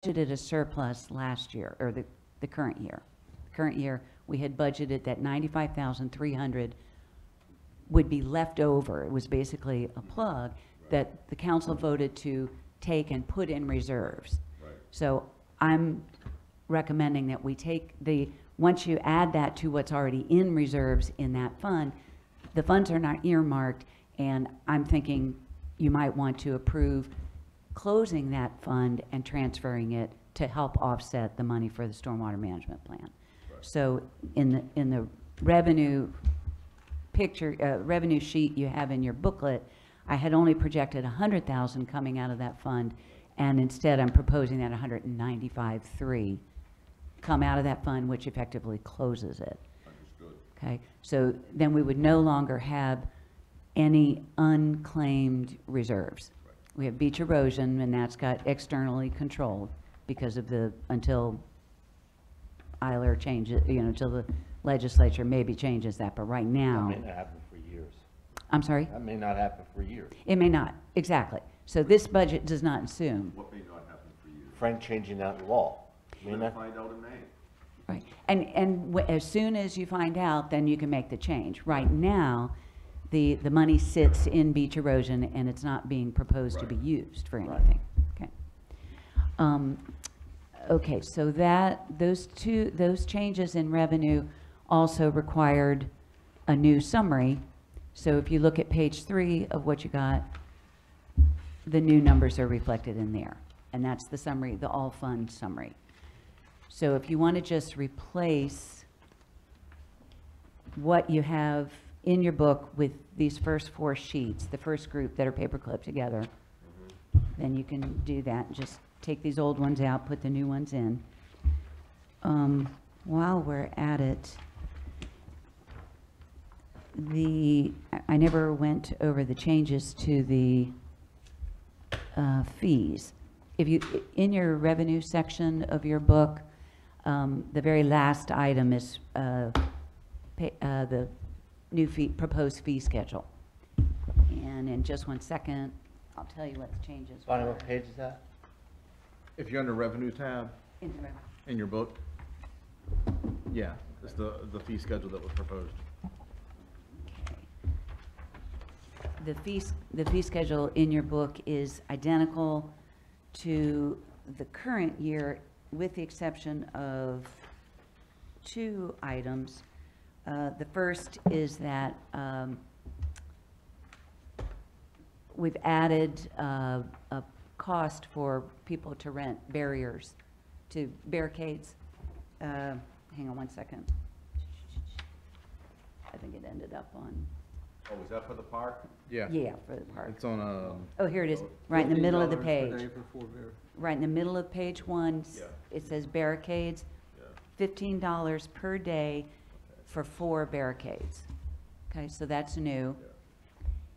budgeted a surplus last year, or the current year. Current year, we had budgeted that 95,300 would be left over. It was basically a plug that the council voted to take and put in reserves. Right. So I'm recommending that we take once you add that to what's already in reserves in that fund, the funds are not earmarked, and I'm thinking you might want to approve closing that fund and transferring it to help offset the money for the stormwater management plan. Right. So in the revenue revenue sheet you have in your booklet, I had only projected 100,000 coming out of that fund, and instead I'm proposing that 195.3 come out of that fund, which effectively closes it. Understood. Okay, so then we would no longer have any unclaimed reserves. Right. We have beach erosion, and that's got externally controlled because of until Eiler changes, until the legislature maybe changes that, but right now. That may not happen for years. I'm sorry? That may not happen for years. It may not, exactly. So this budget does not assume, What may not happen for you? Frank changing that law. We're gonna find out in May. right? And as soon as you find out, then you can make the change. Right now, the money sits in beach erosion, and it's not being proposed to be Right. used for Right. anything. Okay. Okay, so those changes in revenue also required a new summary. So if you look at page 3 of what you got, the new numbers are reflected in there. And that's the summary, the all fund summary. So if you want to just replace what you have in your book with these first 4 sheets, the first group that are paperclipped together, then you can do that. Just take these old ones out, put the new ones in. While we're at it, I never went over the changes to the fees. If you, in your revenue section of your book, the very last item is the new proposed fee schedule. And in just one second, I'll tell you what the changes Bonnie, were. what page is that? If you're under revenue tab In the revenue. in your book, yeah, it's the fee schedule that was proposed. The fee schedule in your book is identical to the current year, with the exception of 2 items. The first is that we've added a cost for people to rent barriers to barricades. Hang on one second. I think it ended up on, Oh, is that for the park? Yeah. yeah, for the park. It's on Oh, here it is, right in the middle of the $15 per page. day for 4 bears. Right in the middle of page 1, Yeah. it says barricades, Yeah. $15 per day for 4 barricades. Okay, so that's new. Yeah.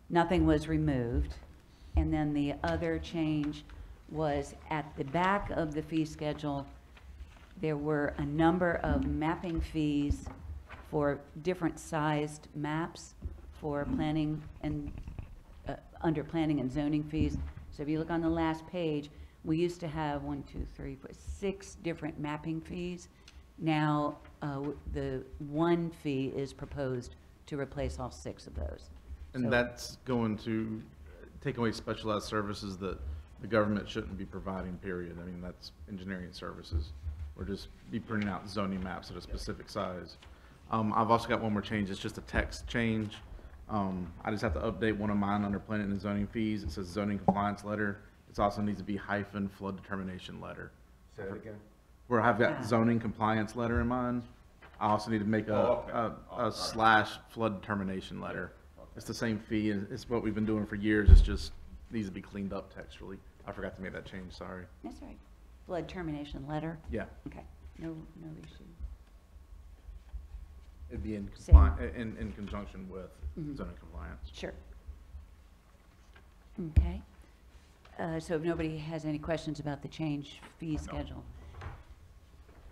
Nothing was removed. And then the other change was at the back of the fee schedule, there were a number of mapping fees for different sized maps for planning and, under planning and zoning fees. So if you look on the last page, we used to have 6 different mapping fees. Now, the one fee is proposed to replace all 6 of those. and So- that's going to take away specialized services that the government shouldn't be providing, period. I mean, that's engineering services. Or just be printing out zoning maps at a specific size. I've also got one more change. It's just a text change. I just have to update one of mine under planning and zoning fees. It says zoning compliance letter. It also needs to be hyphen flood determination letter. Say that again. Where I've Ah. got zoning compliance letter in mine, I also need to make Oh, okay. a slash flood determination letter. It's the same fee, and it's what we've been doing for years. It's just needs to be cleaned up textually. I forgot to make that change, sorry. That's all right. Flood termination letter? Yeah, Okay, no issue. it'd be in Same. in conjunction with Mhm. zoning compliance. Sure. Okay. So if nobody has any questions about the change fee schedule.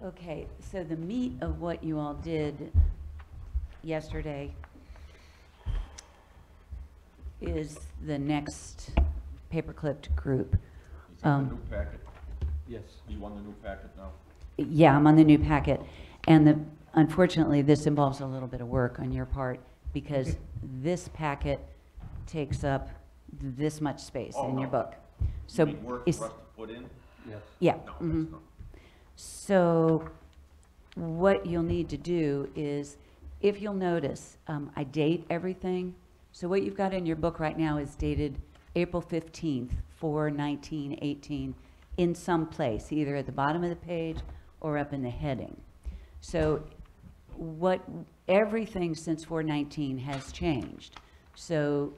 Okay, so the meat of what you all did yesterday is the next paperclipped group. Is that the new packet? Yes. You on the new packet now? Yeah, I'm on the new packet. And unfortunately, this involves a little bit of work on your part because this packet takes up this much space Oh, in your no. book. You So, need work it's- for us to put in? Yes. yeah. No, mhm. that's not. So what you'll need to do is, if you'll notice, I date everything. So what you've got in your book right now is dated April 15th, 4/19/18, in some place, either at the bottom of the page or up in the heading. So everything since 4/19 has changed. So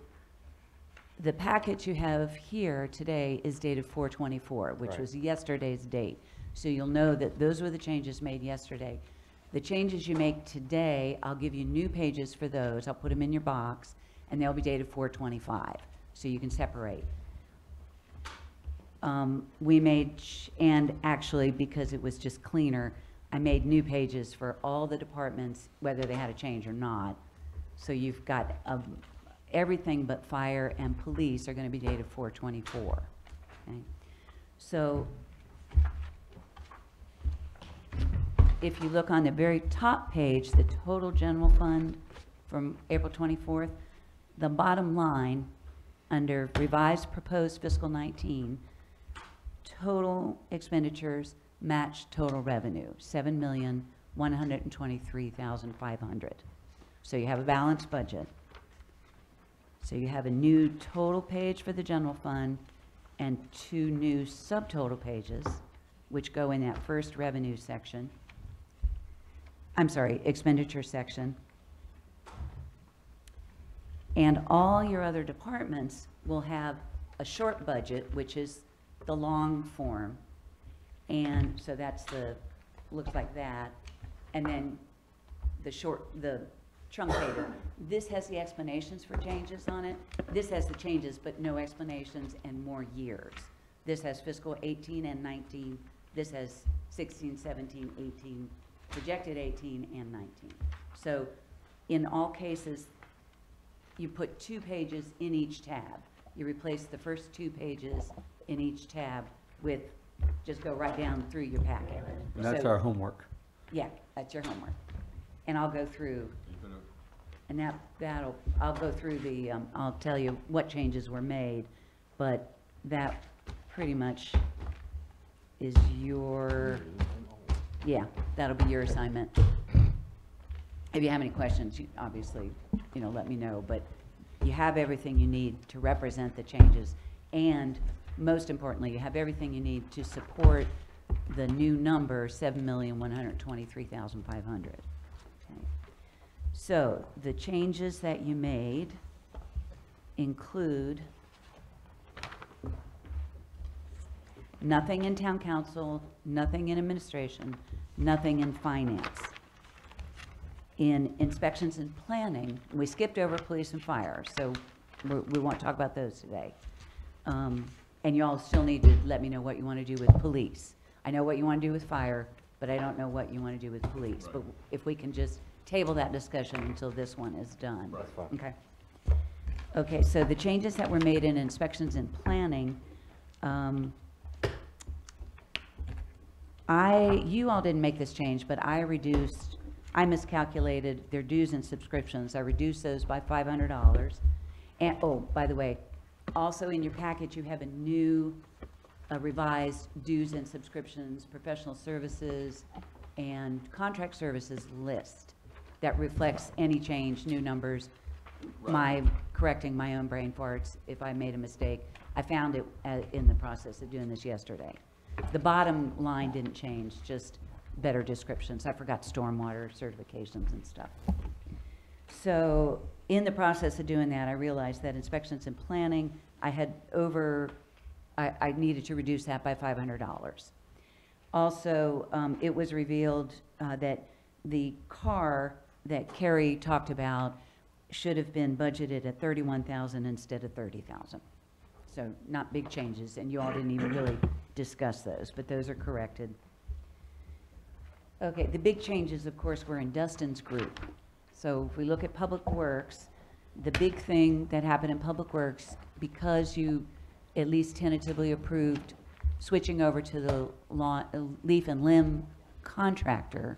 the packet you have here today is dated 4/24, which Right. was yesterday's date. So you'll know that those were the changes made yesterday. The changes you make today, I'll give you new pages for those. I'll put them in your box, and they'll be dated 4/25, so you can separate. And actually, because it was just cleaner, I made new pages for all the departments, whether they had a change or not. So you've got everything but fire and police are going to be dated 4/24. Okay? So if you look on the very top page, the total general fund from April 24th, the bottom line, under revised proposed fiscal 19, total expenditures match total revenue, 7,123,500. So you have a balanced budget. So you have a new total page for the general fund and 2 new subtotal pages, which go in that first revenue section. I'm sorry, expenditure section. And all your other departments will have a short budget, which is the long form. And so that's looks like that. And then the truncated. This has the explanations for changes on it. This has the changes, but no explanations and more years. This has fiscal 18 and 19. This has 16, 17, 18, projected 18 and 19. So in all cases, you put 2 pages in each tab. You replace the first 2 pages in each tab with, just go right down through your packet. And that's So- our homework. Yeah, that's your homework. And I'll go through, You gonna, and I'll go through I'll tell you what changes were made, but that pretty much is yeah, that'll be your assignment. If you have any questions, you obviously, let me know, but you have everything you need to represent the changes. And most importantly, you have everything you need to support the new number, 7,123,500. Okay. So the changes that you made include nothing in town council, nothing in administration, nothing in finance. In inspections and planning, we skipped over police and fire, so we won't talk about those today. And you all still need to let me know what you want to do with police. I know what you want to do with fire, but I don't know what you want to do with police. But if we can just table that discussion until this one is done. That's fine. Okay. Okay, so the changes that were made in inspections and planning, you all didn't make this change, but I miscalculated their dues and subscriptions. I reduced those by $500. And, oh, by the way, also in your package, you have a new revised dues and subscriptions, professional services, and contract services list that reflects any change, new numbers, correcting my own brain farts if I made a mistake. I found it in the process of doing this yesterday. The bottom line didn't change, just better descriptions. I forgot stormwater certifications and stuff. So in the process of doing that, I realized that inspections and planning, I needed to reduce that by $500. Also, it was revealed that the car that Carrie talked about should have been budgeted at $31,000 instead of $30,000. So not big changes, and you all didn't even really discuss those, but those are corrected. Okay, the big changes, of course, were in Dustin's group. So if we look at Public Works, the big thing that happened in Public Works, because you at least tentatively approved switching over to the leaf and limb contractor,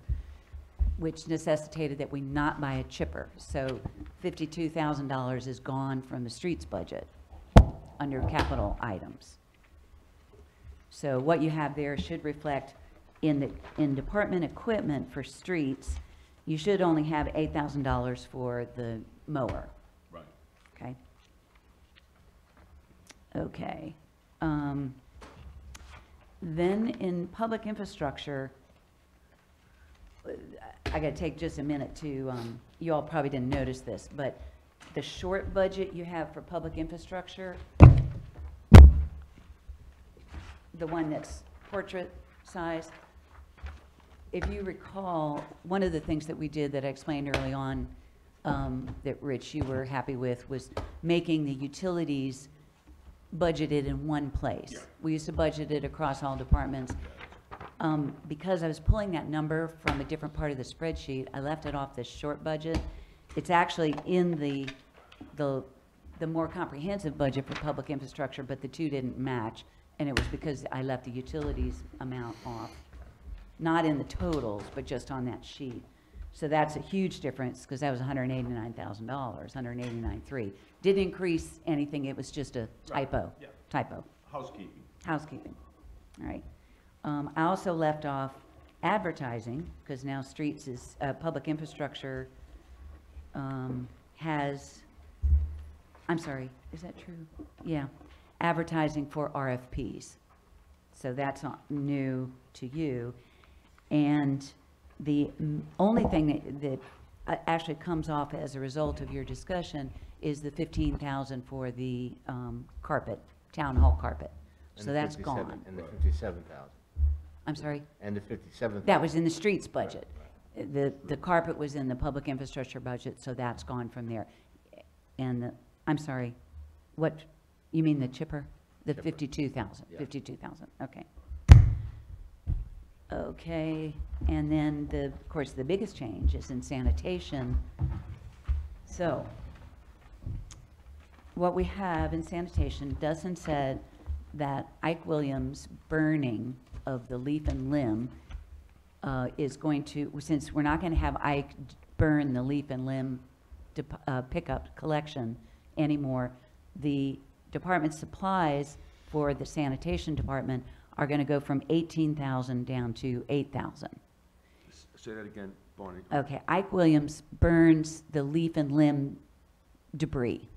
which necessitated that we not buy a chipper. So $52,000 is gone from the streets budget under capital items. So what you have there should reflect in department equipment for streets, you should only have $8,000 for the mower, Right. okay? Okay. Then in public infrastructure, I gotta take just a minute to, you all probably didn't notice this, but the short budget you have for public infrastructure, the one that's portrait size, if you recall, one of the things that we did that I explained early on, that Rich, you were happy with, was making the utilities budgeted in one place. Yeah. We used to budget it across all departments. Because I was pulling that number from a different part of the spreadsheet, I left it off this short budget. It's actually in the more comprehensive budget for public infrastructure, but the two didn't match, and it was because I left the utilities amount off. Not in the totals, but just on that sheet. So that's a huge difference, because that was $189,000, $189,300. Didn't increase anything, it was just a typo. Yeah. Typo. Housekeeping. Housekeeping, all right. I also left off advertising, because now streets is, public infrastructure has, I'm sorry, is that true? Yeah, advertising for RFPs. So that's not new to you. And the only thing that actually comes off as a result of your discussion is the $15,000 for the carpet, town hall carpet. And So the that's 57 gone. And the 57,000. I'm sorry? And the 57,000. That was in the streets budget. The carpet was in the public infrastructure budget, so that's gone from there. And I'm sorry, what, you mean the chipper? The Chipper. 52,000, Yeah. 52,000, okay. Okay, and then of course, the biggest change is in sanitation. So, what we have in sanitation, Dustin said that Ike Williams' burning of the leaf and limb is going to, since we're not going to have Ike burn the leaf and limb pickup collection anymore, the department supplies for the sanitation department are going to go from 18,000 down to 8,000. Say that again, Barney. Okay, Ike Williams burns the leaf and limb debris.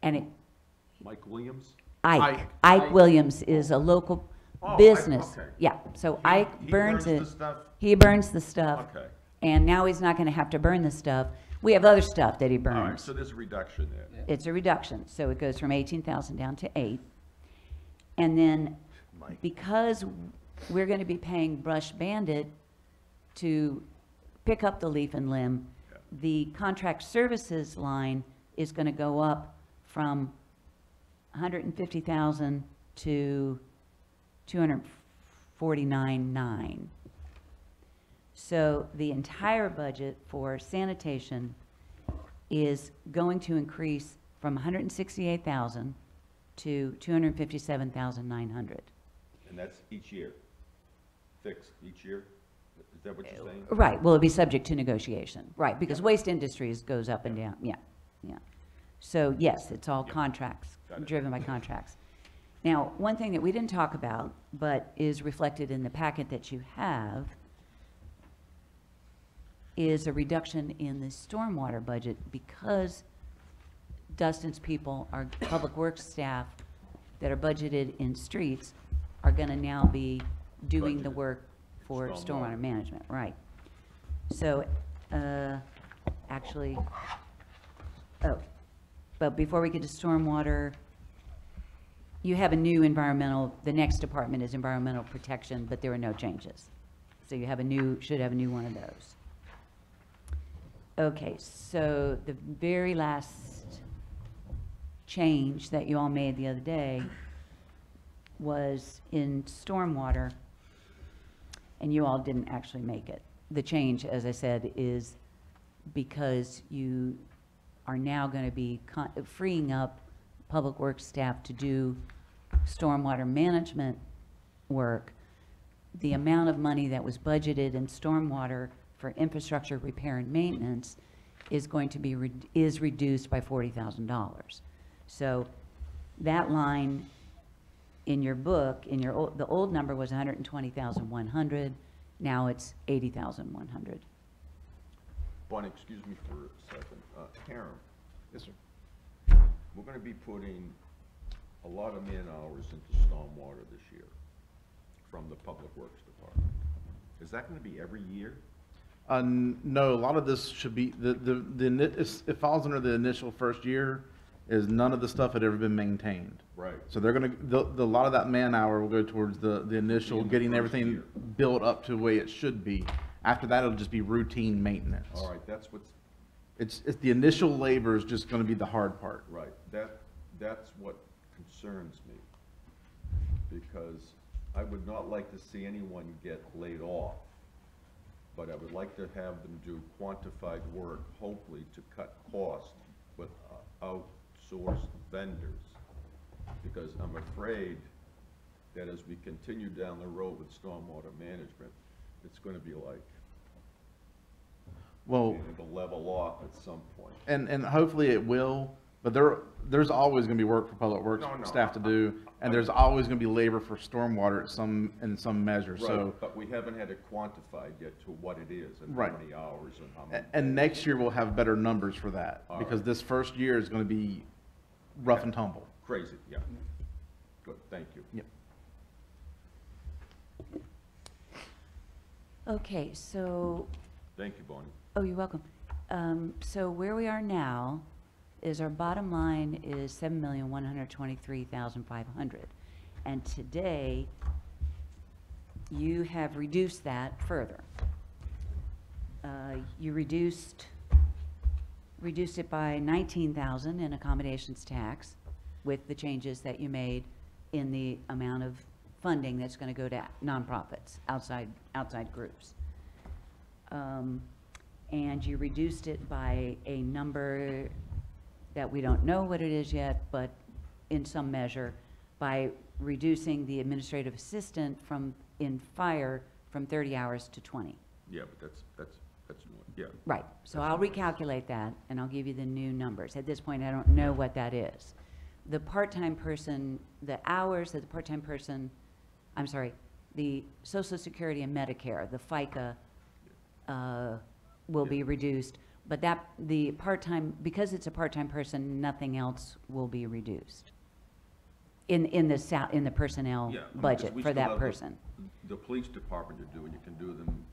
And it, Mike Williams? Ike Ike. Williams is a local Oh, Ike, business. okay. Yeah, so He- Ike he burns burns it. the stuff? He burns the stuff. Okay. And now he's not going to have to burn the stuff. We have other stuff that he All right, burns. so there's a reduction there. It's a reduction, so it goes from 18,000 down to 8. And then, Mike. because we're going to be paying Brush Bandit to pick up the leaf and limb, Yeah. the contract services line is going to go up from 150,000 to 249,900. So the entire budget for sanitation is going to increase from 168,000 to 257,900. And that's each year? Fixed each year? Is that what you're saying? Right, well, it'll be subject to negotiation, right, because waste industries goes up and down, yeah, yeah. So, yes, it's all Yeah. contracts, Got it. driven by contracts. Now, one thing that we didn't talk about, but is reflected in the packet that you have, is a reduction in the stormwater budget because Dustin's people, our public works staff that are budgeted in streets are gonna now be doing the Budgeted work for stormwater. stormwater management, right. So, actually, but before we get to stormwater, you have a new environmental, the next department is environmental protection, but there are no changes. So you have a new, should have a new one of those. Okay, so the very last change that you all made the other day was in stormwater, and you all didn't actually make it. The change, as I said, is because you are now going to be freeing up public works staff to do stormwater management work, the amount of money that was budgeted in stormwater for infrastructure repair and maintenance is going to be, is reduced by $40,000. So that line in your book, in your, the old number was 120,100, now it's 80,100. Bonnie, excuse me for a second. Karen, Yes, sir. we're gonna be putting a lot of man-hours into stormwater this year from the Public Works Department. Is that gonna be every year? No, a lot of this should be, it falls under the initial first year, is none of the stuff had ever been maintained. Right. So they're gonna, a lot of that man hour will go towards the initial, in the getting first everything year. built up to the way it should be. After that, it'll just be routine maintenance. All right, that's what's, It's the initial labor is just gonna be the hard part. right, that's what concerns me. Because I would not like to see anyone get laid off, but I would like to have them do quantified work, hopefully to cut costs with outsourced vendors. Because I'm afraid that as we continue down the road with stormwater management, it's gonna be like, Well, it'll level off at some point. and hopefully it will, but there's always gonna be work for public works No, no, staff to do, and there's always gonna be labor for stormwater in some measure, so. Right, but we haven't had it quantified yet to what it is and how Right. many hours and how many. And next year we'll have better numbers for that, All because right. this first year is gonna be rough and tumble. Crazy, yeah. Good, thank you. Yep. Okay, so, Thank you, Bonnie. oh, you're welcome. So where we are now is our bottom line is 7,123,500. And today, you have reduced that further. You reduced it by 19,000 in accommodations tax with the changes that you made in the amount of funding that's going to go to nonprofits, outside groups. And you reduced it by a number that we don't know what it is yet, but in some measure, by reducing the administrative assistant in fire from 30 hours to 20. Yeah, but that's, yeah. Right, so That's I'll nice. recalculate that, and I'll give you the new numbers. At this point, I don't know what that is. The part-time person, the hours that the part-time person, I'm sorry, the Social Security and Medicare, the FICA, will be reduced, but the part-time, because it's a part-time person, nothing else will be reduced in the personnel Yeah, I mean, 'cause budget we for still that have person. The police department to do, and you can do them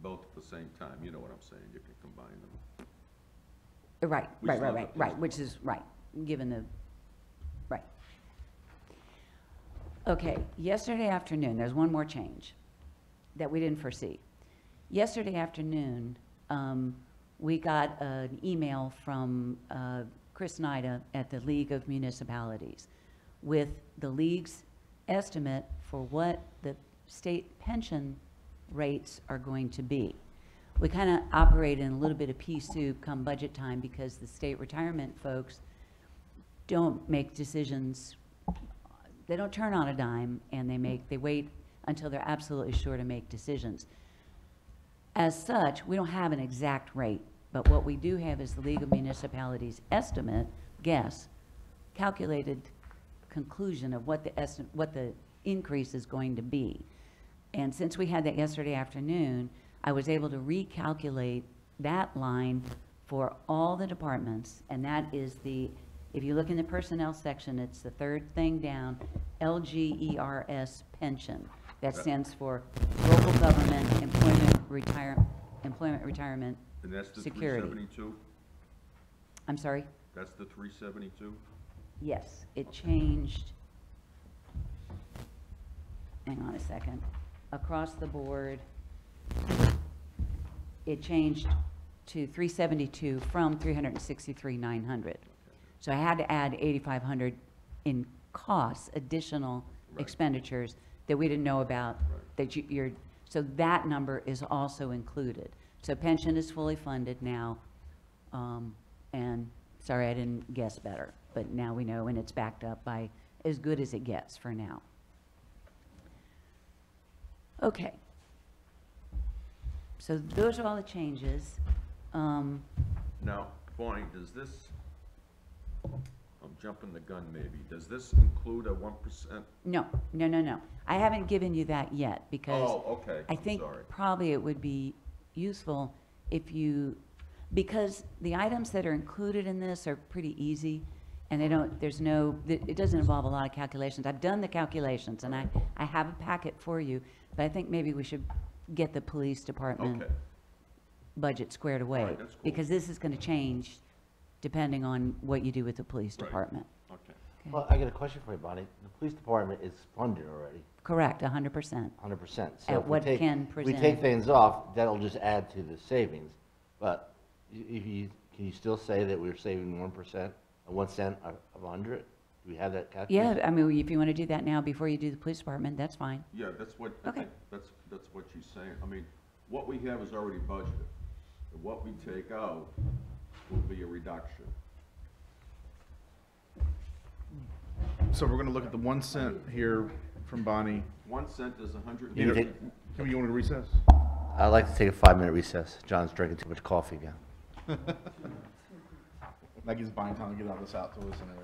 both at the same time, you know what I'm saying, you can combine them. Right, We right, still have right, the right, police which is, right, given the, right. Okay, yesterday afternoon, there's one more change that we didn't foresee. Yesterday afternoon, we got an email from Chris Nida at the League of Municipalities with the league's estimate for what the state pension rates are going to be. We kind of operate in a little bit of pea soup come budget time because the state retirement folks don't make decisions, they don't turn on a dime, and they wait until they're absolutely sure to make decisions. As such, we don't have an exact rate, but what we do have is the League of Municipalities estimate, calculated conclusion of what the increase is going to be. And since we had that yesterday afternoon, I was able to recalculate that line for all the departments, and that is if you look in the personnel section, it's the third thing down, LGERS pension. That stands for Local Government Employment Retirement And that's the Security. 372? I'm sorry? That's the 372? Yes, it changed, hang on a second, across the board, it changed to 372 from 363,900. So I had to add 8,500 in costs, additional Right. expenditures that we didn't know about, Right. that so that number is also included. So pension is fully funded now, and sorry, I didn't guess better, but now we know, and it's backed up by as good as it gets for now. Okay. So those are all the changes. Now, Bonnie, does this, I'm jumping the gun maybe, does this include a 1%? No, no, no, no. I haven't given you that yet because Oh, okay, I I'm think sorry. probably it would be useful if you, because the items that are included in this are pretty easy, and they don't, there's no, it doesn't involve a lot of calculations. I've done the calculations, and I have a packet for you, but I think maybe we should get the police department Okay, budget squared away. right, that's cool. Because this is gonna change depending on what you do with the police Right. department. okay. Okay. Well, I got a question for you, Bonnie. The police department is funded already, Correct, 100%. 100%. So At if we what take- Ken if we presented. take things off, that'll just add to the savings. But if you, can you still say that we're saving 1%, 1 cent of 100? Do we have that calculation? Yeah, I mean, if you wanna do that now before you do the police department, that's fine. Yeah, that's what, I Okay. think, that's what she's saying. I mean, what we have is already budgeted. And what we take out will be a reduction. So we're gonna look at the 1 cent here from Bonnie. 1 cent is 100. You Here, take- Kim, you want to recess? I'd like to take a 5-minute recess. John's drinking too much coffee again. Maggie's buying time to get all this out to us and everything.